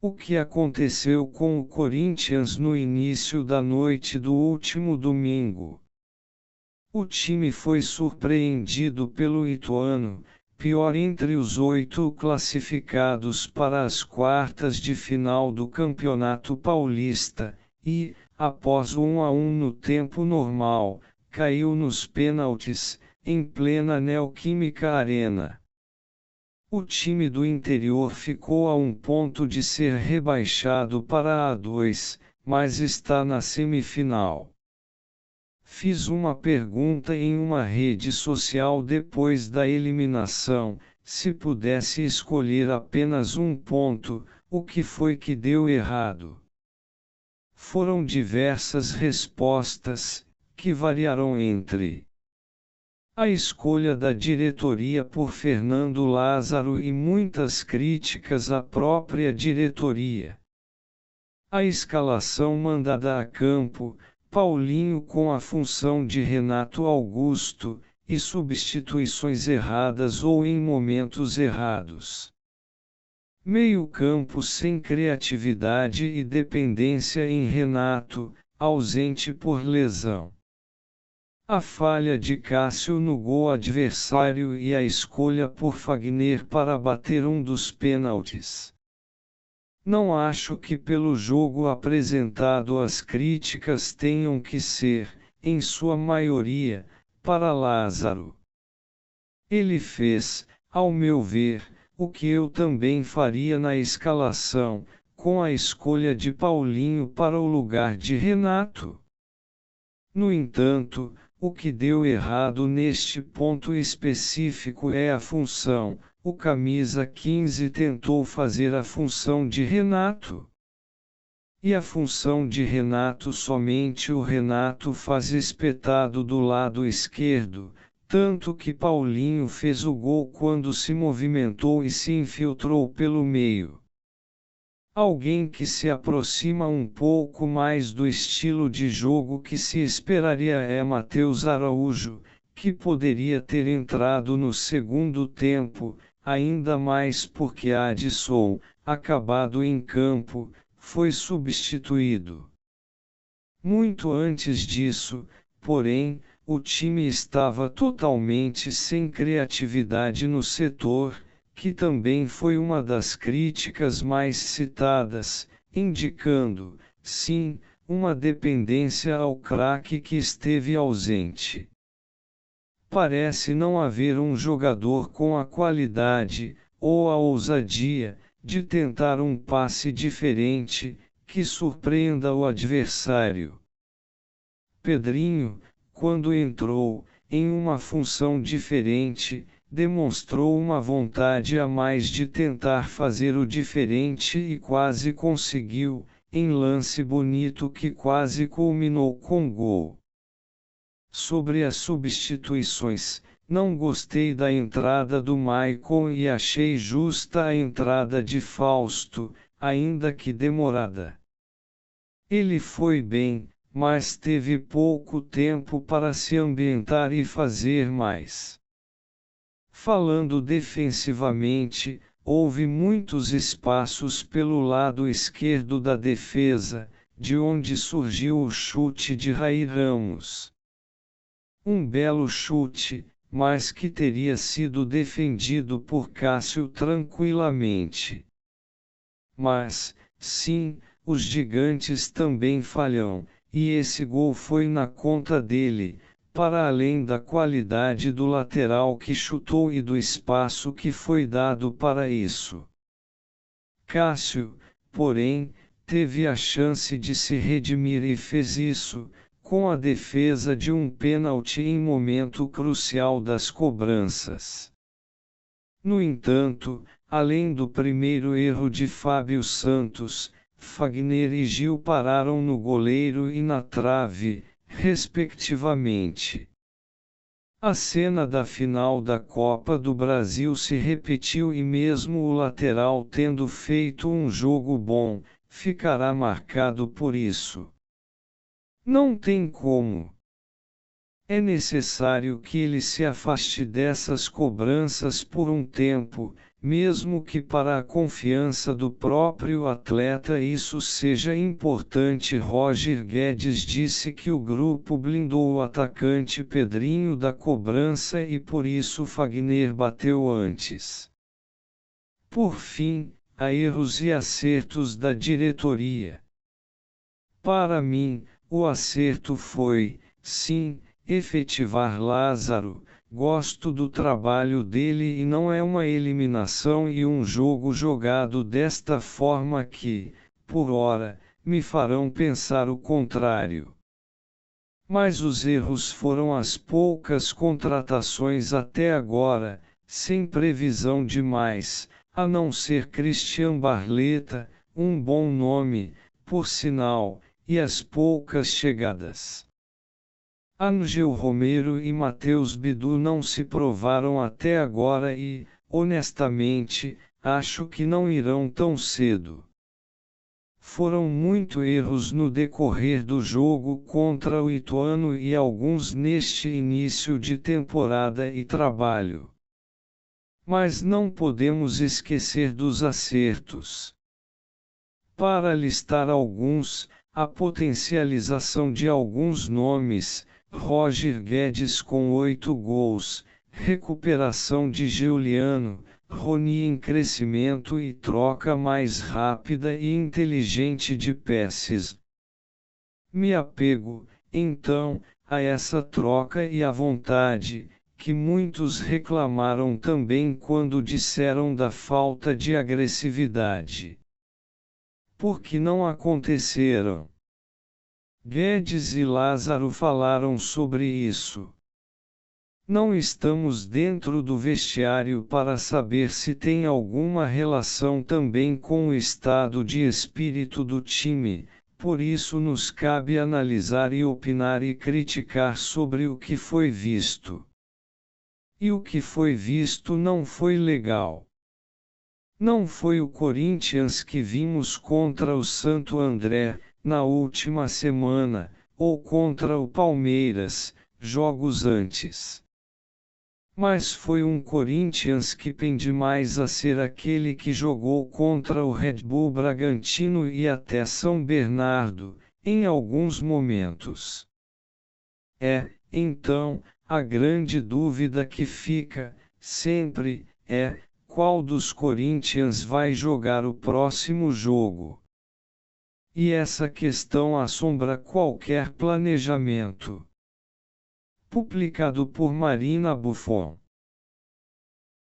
O que aconteceu com o Corinthians no início da noite do último domingo? O time foi surpreendido pelo Ituano, pior entre os 8 classificados para as quartas de final do Campeonato Paulista, e, após 1-1 no tempo normal, caiu nos pênaltis, em plena Neoquímica Arena. O time do interior ficou a um ponto de ser rebaixado para a A2, mas está na semifinal. Fiz uma pergunta em uma rede social depois da eliminação: se pudesse escolher apenas um ponto, o que foi que deu errado? Foram diversas respostas, que variaram entre a escolha da diretoria por Fernando Lázaro e muitas críticas à própria diretoria. A escalação mandada a campo, Paulinho com a função de Renato Augusto, e substituições erradas ou em momentos errados. Meio-campo sem criatividade e dependência em Renato, ausente por lesão. A falha de Cássio no gol adversário e a escolha por Fagner para bater um dos pênaltis. Não acho que pelo jogo apresentado as críticas tenham que ser, em sua maioria, para Lázaro. Ele fez, ao meu ver, o que eu também faria na escalação, com a escolha de Paulinho para o lugar de Renato. No entanto, o que deu errado neste ponto específico é a função. O camisa 15 tentou fazer a função de Renato. E a função de Renato somente o Renato faz espetado do lado esquerdo, tanto que Paulinho fez o gol quando se movimentou e se infiltrou pelo meio. Alguém que se aproxima um pouco mais do estilo de jogo que se esperaria é Matheus Araújo, que poderia ter entrado no segundo tempo, ainda mais porque Adson, acabado em campo, foi substituído. Muito antes disso, porém, o time estava totalmente sem criatividade no setor, que também foi uma das críticas mais citadas, indicando, sim, uma dependência ao craque que esteve ausente. Parece não haver um jogador com a qualidade, ou a ousadia, de tentar um passe diferente, que surpreenda o adversário. Pedrinho, quando entrou, em uma função diferente, demonstrou uma vontade a mais de tentar fazer o diferente e quase conseguiu, em lance bonito que quase culminou com gol. Sobre as substituições, não gostei da entrada do Maicon e achei justa a entrada de Fausto, ainda que demorada. Ele foi bem, mas teve pouco tempo para se ambientar e fazer mais. Falando defensivamente, houve muitos espaços pelo lado esquerdo da defesa, de onde surgiu o chute de Ray Ramos. Um belo chute, mas que teria sido defendido por Cássio tranquilamente. Mas, sim, os gigantes também falham, e esse gol foi na conta dele, para além da qualidade do lateral que chutou e do espaço que foi dado para isso. Cássio, porém, teve a chance de se redimir e fez isso, com a defesa de um pênalti em momento crucial das cobranças. No entanto, além do primeiro erro de Fábio Santos, Fagner e Gil pararam no goleiro e na trave, respectivamente. A cena da final da Copa do Brasil se repetiu e mesmo o lateral tendo feito um jogo bom, ficará marcado por isso. Não tem como. É necessário que ele se afaste dessas cobranças por um tempo, mesmo que para a confiança do próprio atleta isso seja importante. Roger Guedes disse que o grupo blindou o atacante Pedrinho da cobrança e por isso Fagner bateu antes. Por fim, há erros e acertos da diretoria. Para mim, o acerto foi, sim, efetivar Lázaro. Gosto do trabalho dele e não é uma eliminação e um jogo jogado desta forma que, por ora, me farão pensar o contrário. Mas os erros foram as poucas contratações até agora, sem previsão de mais, a não ser Christian Barleta, um bom nome, por sinal, e as poucas chegadas. Ángel Romero e Matheus Bidu não se provaram até agora e, honestamente, acho que não irão tão cedo. Foram muitos erros no decorrer do jogo contra o Ituano e alguns neste início de temporada e trabalho. Mas não podemos esquecer dos acertos. Para listar alguns, a potencialização de alguns nomes, Roger Guedes com 8 gols, recuperação de Giuliano, Rony em crescimento e troca mais rápida e inteligente de peças. Me apego, então, a essa troca e à vontade, que muitos reclamaram também quando disseram da falta de agressividade. Por que não aconteceram? Guedes e Lázaro falaram sobre isso. Não estamos dentro do vestiário para saber se tem alguma relação também com o estado de espírito do time, por isso nos cabe analisar e opinar e criticar sobre o que foi visto. E o que foi visto não foi legal. Não foi o Corinthians que vimos contra o Santo André, na última semana, ou contra o Palmeiras, jogos antes. Mas foi um Corinthians que pende mais a ser aquele que jogou contra o Red Bull Bragantino e até São Bernardo, em alguns momentos. Então, a grande dúvida que fica, sempre, é: qual dos Corinthians vai jogar o próximo jogo? E essa questão assombra qualquer planejamento. Publicado por Marina Buffon.